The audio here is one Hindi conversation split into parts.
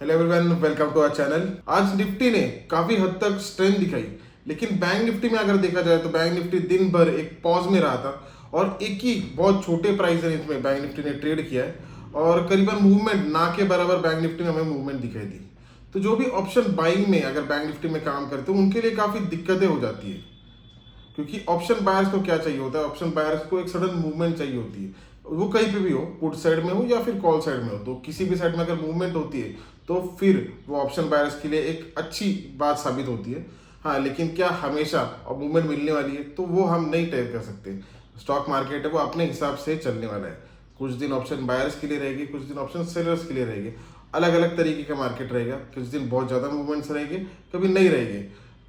Hello everyone, welcome to our channel. आज निफ्टी ने काफी हद तक स्ट्रेंथ दिखाई, लेकिन बैंक निफ्टी में अगर देखा जाए तो बैंक निफ्टी दिन भर एक पॉज में रहा था और एक ही बहुत छोटे प्राइस रेंज में बैंक निफ्टी ने ट्रेड किया है और करीबन मूवमेंट ना के बराबर बैंक निफ्टी में हमें मूवमेंट दिखाई दी। तो जो भी ऑप्शन बाइंग में अगर बैंक निफ्टी में काम करते हैं उनके लिए काफी दिक्कतें हो जाती है, क्योंकि ऑप्शन बायर्स को क्या चाहिए होता है, ऑप्शन बायर्स को एक सडन मूवमेंट चाहिए होती है, वो कहीं पे भी हो, पुट साइड में हो या फिर कॉल साइड में हो। तो किसी भी साइड में अगर मूवमेंट होती है तो फिर वो ऑप्शन बायर्स के लिए एक अच्छी बात साबित होती है। हाँ, लेकिन क्या हमेशा मूवमेंट मिलने वाली है तो वो हम नहीं तय कर सकते। स्टॉक मार्केट है, वो अपने हिसाब से चलने वाला है। कुछ दिन ऑप्शन बायर्स के लिए रहेगी, कुछ दिन ऑप्शन सेलर्स के लिए रहेगी। अलग अलग तरीके का मार्केट रहेगा। कुछ दिन बहुत ज़्यादा मूवमेंट्स रहेंगे, कभी नहीं रहेंगे।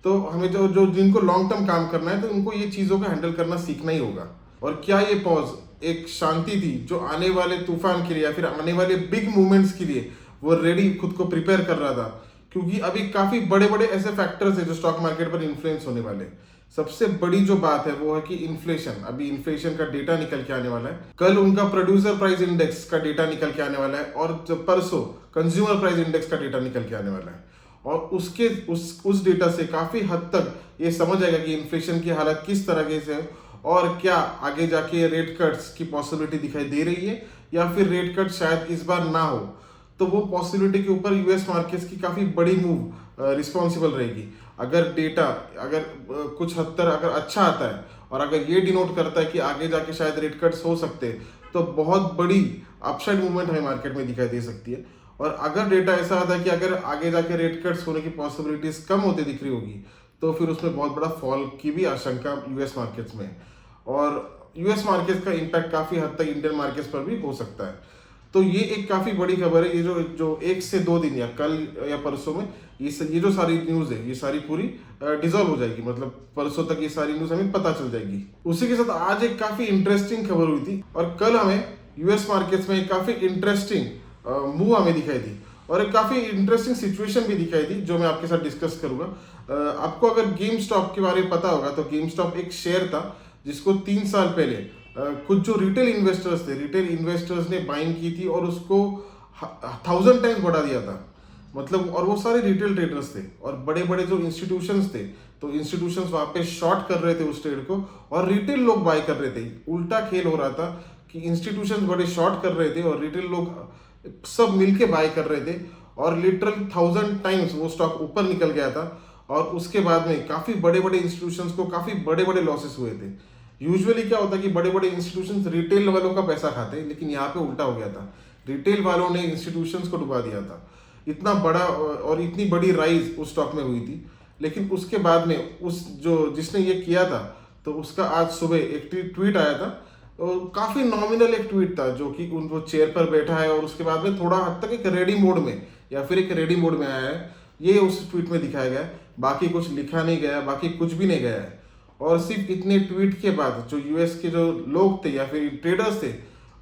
तो हमें जो जो जिनको लॉन्ग टर्म काम करना है तो उनको ये चीज़ों को हैंडल करना सीखना ही होगा। और क्या ये पॉज एक शांति थी जो आने वाले तूफान के लिए या फिर आने वाले बिग मूवमेंट्स के लिए वो रेडी खुद को प्रिपेयर कर रहा था? क्योंकि अभी काफी बड़े बड़े ऐसे फैक्टर्स हैं जो स्टॉक मार्केट पर इन्फ्लुएंस होने वाले हैं। सबसे बड़ी जो बात है वो है कि इन्फ्लेशन। अभी इन्फ्लेशन का डेटा निकल के आने वाला है। कल उनका प्रोड्यूसर प्राइस इंडेक्स का डेटा निकल के आने वाला है और जब परसों कंज्यूमर प्राइस इंडेक्स का डेटा निकल के आने वाला है। और उसके उस डेटा से काफी हद तक ये समझ आएगा कि इन्फ्लेशन की हालत किस तरह से है और क्या आगे जाके रेट कट्स की पॉसिबिलिटी दिखाई दे रही है या फिर रेट कट शायद इस बार ना हो। तो वो पॉसिबिलिटी के ऊपर यूएस मार्केट्स की काफी बड़ी मूव रिस्पॉन्सिबल रहेगी। अगर डेटा कुछ हद तक अगर अच्छा आता है और अगर ये डिनोट करता है कि आगे जाके शायद रेट कट्स हो सकते हैं तो बहुत बड़ी अपसाइड मूवमेंट हमें मार्केट में दिखाई दे सकती है। और अगर डेटा ऐसा आता है कि अगर आगे जाके रेट कट्स होने की पॉसिबिलिटीज कम होती दिख रही होगी तो फिर उसमें बहुत बड़ा फॉल की भी आशंका यूएस मार्केट्स में है। और यूएस मार्केट्स का इम्पैक्ट काफी हद तक इंडियन मार्केट्स पर भी हो सकता है। तो ये एक काफी बड़ी खबर है। ये जो जो 1 से 2 दिन या कल या परसों में ये जो सारी न्यूज है ये सारी पूरी डिजॉल्व हो जाएगी। मतलब परसों तक ये सारी न्यूज हमें पता चल जाएगी। उसी के साथ आज एक काफी इंटरेस्टिंग खबर हुई थी और कल हमें यूएस मार्केट्स में एक काफी इंटरेस्टिंग मूव हमें दिखाई दी और एक काफी इंटरेस्टिंग सिचुएशन भी दिखाई दी जो मैं आपके साथ डिस्कस करूंगा। आपको अगर गेम स्टॉप के बारे में पता होगा तो गेम स्टॉप एक शेयर था जिसको 3 साल पहले कुछ जो रिटेल इन्वेस्टर्स ने बाइंग की थी और उसको 1000 टाइम्स बढ़ा दिया था। मतलब और वो सारे रिटेल ट्रेडर्स थे और बड़े बड़े जो इंस्टीट्यूशंस थे तो इंस्टीट्यूशंस वहां पे शॉर्ट कर रहे थे उस ट्रेड को और रिटेल लोग बाय कर रहे थे। उल्टा खेल हो रहा था कि इंस्टीट्यूशंस बड़े शॉर्ट कर रहे थे और रिटेल लोग सब मिलके बाय कर रहे थे और लिटरल 1000 टाइम्स वो स्टॉक ऊपर निकल गया था। और उसके बाद में काफी बड़े बड़े इंस्टीट्यूशंस को काफी बड़े बड़े लॉसेस हुए थे। यूजुअली क्या होता है कि बड़े बड़े इंस्टीट्यूशंस रिटेल वालों का पैसा खाते हैं, लेकिन यहाँ पे उल्टा हो गया था। रिटेल वालों ने इंस्टीट्यूशंस को डुबा दिया था। इतना बड़ा और इतनी बड़ी राइज उस स्टॉक में हुई थी, लेकिन उसके बाद में उस जो जिसने ये किया था तो उसका आज सुबह एक ट्वीट आया था और काफी नॉमिनल एक ट्वीट था जो कि उन वो चेयर पर बैठा है और उसके बाद में थोड़ा हद तक एक रेडी मोड में या फिर एक रेडी मोड में आया है। ये उस ट्वीट में दिखाया गया है, बाकी कुछ लिखा नहीं गया, बाकी कुछ भी नहीं गया है। और सिर्फ इतने ट्वीट के बाद जो यूएस के जो लोग थे या फिर ट्रेडर्स थे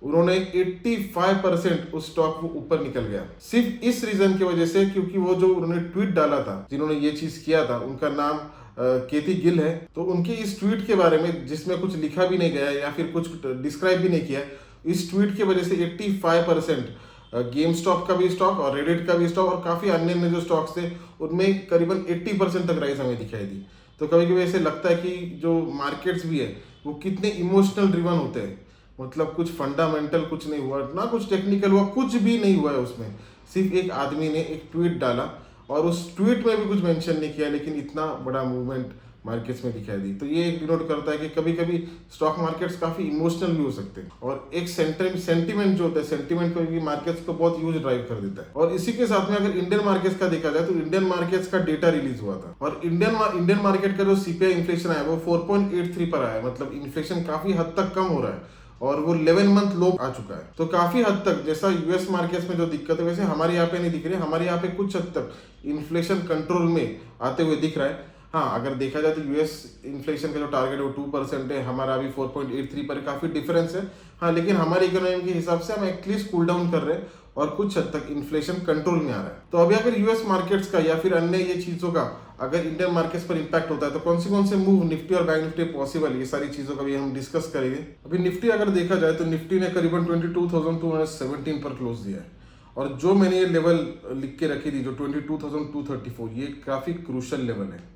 उन्होंने 85% उस स्टॉक को ऊपर निकल गया। सिर्फ इस रीजन की वजह से क्योंकि वो जो उन्होंने ट्वीट डाला था, जिन्होंने ये चीज किया था, उनका नाम केती गिल है। तो उनके इस ट्वीट के बारे में जिसमें कुछ लिखा भी नहीं गया या फिर कुछ डिस्क्राइब भी नहीं किया, इस ट्वीट की वजह से 85% गेम स्टॉक का भी स्टॉक और रेडिट का भी स्टॉक और काफी अन्य जो स्टॉक्स थे उनमें करीबन 80% तक राइज हमें दिखाई दी। तो कभी कभी ऐसे लगता है कि जो मार्केट्स भी है वो कितने इमोशनल ड्रिवन होते हैं। मतलब कुछ फंडामेंटल कुछ नहीं हुआ, ना कुछ टेक्निकल हुआ, कुछ भी नहीं हुआ है उसमें। सिर्फ एक आदमी ने एक ट्वीट डाला और उस ट्वीट में भी कुछ मेंशन नहीं किया, लेकिन इतना बड़ा मूवमेंट मार्केट्स में दिखाई दी। तो ये एक डिनोट करता है कि कभी कभी स्टॉक मार्केट्स काफी इमोशनल भी हो सकते हैं और एक सेंटिमेंट जो होता है, सेंटिमेंट को भी मार्केट्स को बहुत यूज ड्राइव कर देता है। और इसी के साथ में अगर इंडियन मार्केट्स का देखा जाए तो इंडियन मार्केट्स का डेटा रिलीज हुआ था और इंडियन मार्केट का जो सीपीआई इन्फ्लेशन आया वो 4.83 पर आया। मतलब इन्फ्लेशन काफी हद तक कम हो रहा है और वो 11 मंथ लो आ चुका है। तो काफी हद तक जैसा यूएस मार्केट्स में जो दिक्कत है वैसे हमारे यहाँ पे नहीं दिख रही है। हमारे यहाँ पे कुछ हद तक इन्फ्लेशन कंट्रोल में आते हुए दिख रहा है। हाँ, अगर देखा जाए तो यूएस इन्फ्लेशन का जो टारगेट है वो 2% है, हमारा अभी 4.83 पर काफी डिफरेंस है। हाँ, लेकिन हमारी इकोनॉमी के हिसाब से हम एटलीस्ट कूल डाउन कर रहे हैं और कुछ हद तक इन्फ्लेशन कंट्रोल में आ रहा है। तो अभी अगर यूएस मार्केट्स का या फिर अन्य ये चीजों का अगर इंडियन मार्केट्स पर इंपैक्ट होता है तो कौन से मूव निफ्टी और बैंक निफ्टी पॉसिबल, ये सारी चीजों का भी हम डिस्कस करेंगे। अभी निफ्टी अगर देखा जाए तो निफ्टी ने करीबन 22,217 पर क्लोज दिया है और जो मैंने ये लेवल लिख के रखी थी जो 22,234, ये काफ़ी क्रूशल लेवल है।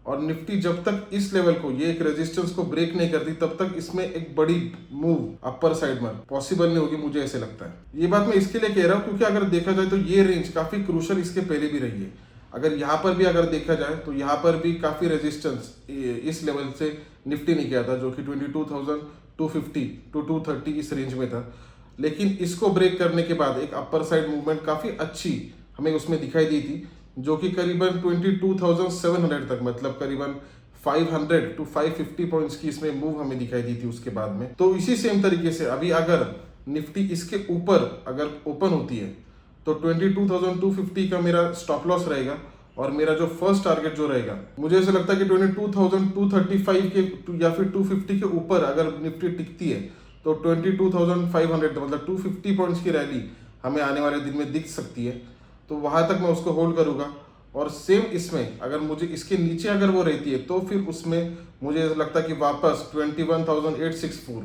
और निफ्टी जब तक इस लेवल को, ये एक रेजिस्टेंस को ब्रेक नहीं करती, तब तक इसमें एक बड़ी मूव अपर साइड में पॉसिबल नहीं होगी, मुझे ऐसे लगता है। ये बात मैं इसके लिए कह रहा हूँ क्योंकि अगर देखा जाए तो ये रेंज काफ़ी क्रूशल इसके पहले भी रही है। अगर यहाँ पर भी अगर देखा जाए तो यहाँ पर भी काफ़ी रेजिस्टेंस इस लेवल से निफ्टी ने किया था, जो कि 22,250 टू 230 इस रेंज में था। लेकिन इसको ब्रेक करने के बाद एक अपर साइड मूवमेंट काफ़ी अच्छी हमें उसमें दिखाई दी थी, जो कि करीबन 22,700 तक, मतलब करीबन 500 टू 550 पॉइंट्स की इसमें मूव हमें दिखाई दी थी उसके बाद में। तो इसी सेम तरीके से अभी अगर निफ्टी इसके ऊपर अगर ओपन होती है तो 22,250 का मेरा स्टॉप लॉस रहेगा, और मेरा जो फर्स्ट टारगेट जो रहेगा, मुझे ऐसा लगता है कि 22,235 के या फिर 250 के ऊपर अगर निफ्टी टिकती है तो 22,500 मतलब 250 पॉइंट्स की रैली हमें आने वाले दिन में दिख सकती है। तो वहां तक मैं उसको होल्ड करूंगा। और सेम इसमें अगर मुझे इसके नीचे अगर वो रहती है तो फिर उसमें मुझे ऐसा लगता है कि वापस 21,864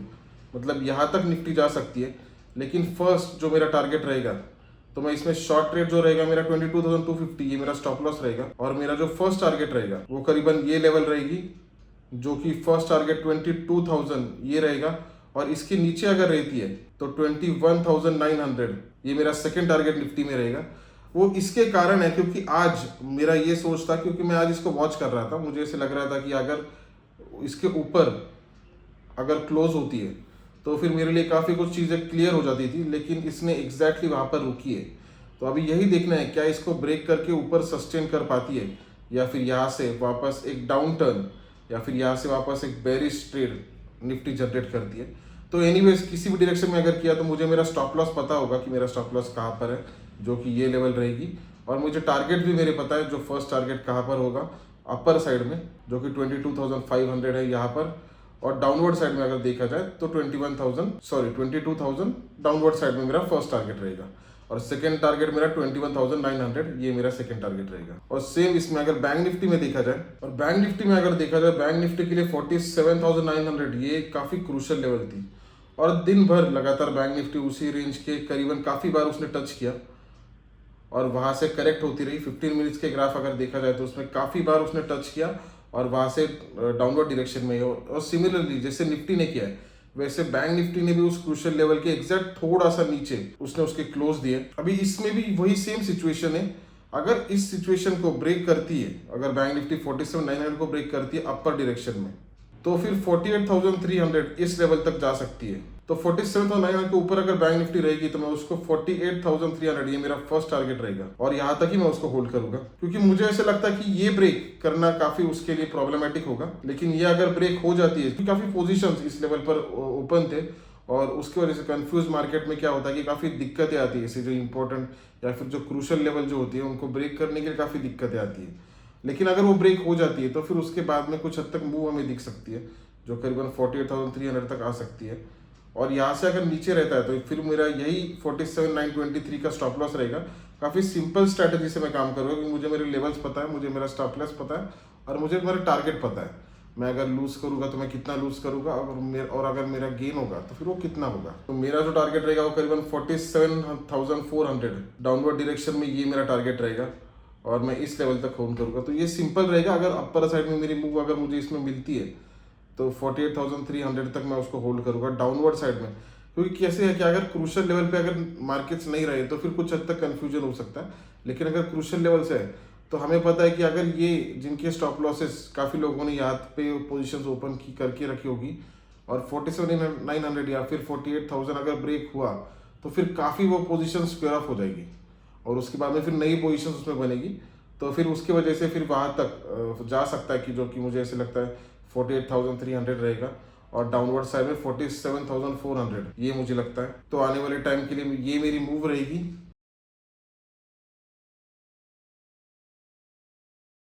मतलब यहाँ तक निफ्टी जा सकती है। लेकिन फर्स्ट जो मेरा टारगेट रहेगा, तो मैं इसमें शॉर्ट ट्रेड जो रहेगा मेरा 22,250, ये मेरा स्टॉप लॉस रहेगा। और मेरा जो फर्स्ट टारगेट रहेगा वो करीबन ये लेवल रहेगी, जो कि फर्स्ट टारगेट 22,000 ये रहेगा। और इसके नीचे अगर रहती है तो 21,900 ये मेरा सेकेंड टारगेट निफ्टी में रहेगा। वो इसके कारण है क्योंकि आज मेरा ये सोच था, क्योंकि मैं आज इसको वॉच कर रहा था, मुझे ऐसे लग रहा था कि अगर इसके ऊपर अगर क्लोज होती है तो फिर मेरे लिए काफ़ी कुछ चीज़ें क्लियर हो जाती थी, लेकिन इसने एग्जैक्टली वहाँ पर रुकी है। तो अभी यही देखना है क्या इसको ब्रेक करके ऊपर सस्टेन कर पाती है, या फिर यहाँ से वापस एक डाउन टर्न, या फिर यहाँ से वापस एक बेरिश ट्रेड निफ्टी जनरेट करती है। तो एनीवेज किसी भी डायरेक्शन में अगर किया तो मुझे मेरा स्टॉप लॉस पता होगा कि मेरा स्टॉप लॉस कहाँ पर है, जो कि ये लेवल रहेगी। और मुझे टारगेट भी मेरे पता है, जो फर्स्ट टारगेट कहाँ पर होगा, अपर साइड में, जो कि 22,500 है यहाँ पर। और डाउनवर्ड साइड में अगर देखा जाए तो 22,000 डाउनवर्ड साइड में मेरा फर्स्ट टारगेट रहेगा। और सेकंड टारगेट मेरा 21,900, ये मेरा सेकंड टारगेट रहेगा। और सेम इसमें अगर बैंक निफ्टी में देखा जाए, और बैंक निफ्टी में अगर देखा जाए, बैंक निफ्टी के लिए 47,900 ये काफ़ी क्रूशल लेवल थी। और दिन भर लगातार बैंक निफ्टी उसी रेंज के करीबन काफ़ी बार उसने टच किया और वहाँ से करेक्ट होती रही। 15 मिनट्स के ग्राफ अगर देखा जाए तो उसमें काफ़ी बार उसने टच किया और वहाँ से डाउनवर्ड डायरेक्शन में। और सिमिलरली जैसे निफ्टी ने किया है, वैसे बैंक निफ्टी ने भी उस क्रूशियल लेवल के एग्जैक्ट थोड़ा सा नीचे उसने उसके क्लोज दिए। अभी इसमें भी वही सेम सिचुएशन है। अगर इस सिचुएशन को ब्रेक करती है, अगर बैंक निफ्टी 47,900 को ब्रेक करती है अपर डायरेक्शन में, तो फिर 48,300 इस लेवल तक जा सकती है। तो 47,900 के ऊपर अगर बैंक निफ्टी रहेगी तो मैं उसको 48,300 ये मेरा फर्स्ट टारगेट रहेगा, और यहाँ तक ही मैं उसको होल्ड करूंगा, क्योंकि मुझे ऐसे लगता है कि ये ब्रेक करना काफी उसके लिए प्रॉब्लमेटिक होगा। लेकिन ये अगर ब्रेक हो जाती है, क्योंकि काफी पोजीशंस इस लेवल पर ओपन थे और उसकी वजह से कंफ्यूज मार्केट में क्या होता है कि काफी दिक्कतें आती है। ऐसे जो इंपॉर्टेंट या फिर जो क्रूशियल लेवल जो होती है उनको ब्रेक करने के लिए काफी दिक्कतें आती है। लेकिन अगर वो ब्रेक हो जाती है तो फिर उसके बाद में कुछ हद तक मूव हमें दिख सकती है, जो करीबन 48,300 तक आ सकती है। और यहाँ से अगर नीचे रहता है तो फिर मेरा यही 47,923 का स्टॉप लॉस रहेगा। काफ़ी सिंपल स्ट्रैटेजी से मैं काम करूँगा, क्योंकि मुझे मेरे लेवल्स पता है, मुझे मेरा स्टॉप लॉस पता है और मुझे मेरा टारगेट पता है। मैं अगर लूज करूँगा तो मैं कितना लूज करूँगा, और अगर मेरा गेन होगा तो फिर वो कितना होगा। तो मेरा जो टारगेट रहेगा वो करीबन 47,400 डाउनवर्ड डायरेक्शन में, ये मेरा टारगेट रहेगा और मैं इस लेवल तक होल्ड करूँगा। तो ये सिंपल रहेगा। अगर अपर साइड में मेरी मूव अगर मुझे इसमें मिलती है तो 48,300 तक मैं उसको होल्ड करूँगा डाउनवर्ड साइड में। क्योंकि कैसे है कि अगर क्रूशियल लेवल पे अगर मार्केट्स नहीं रहे तो फिर कुछ हद तक कन्फ्यूजन हो सकता है। लेकिन अगर क्रूशियल लेवल से है तो हमें पता है कि अगर ये जिनके स्टॉप लॉसेस काफ़ी लोगों ने याद पे पोजीशंस ओपन की करके रखी होगी, और 47,900 या फिर 48,000 अगर ब्रेक हुआ तो फिर काफ़ी वो पोजीशन स्क्वायर ऑफ हो जाएगी और उसके बाद में फिर नई पोजीशन उसमें बनेगी। तो फिर उसकी वजह से फिर वहाँ तक जा सकता है कि जो कि मुझे ऐसे लगता है 48,300 रहेगा, और डाउनवर्ड साइड में 47,400 ये मुझे लगता है। तो आने वाले टाइम के लिए ये मेरी मूव रहेगी।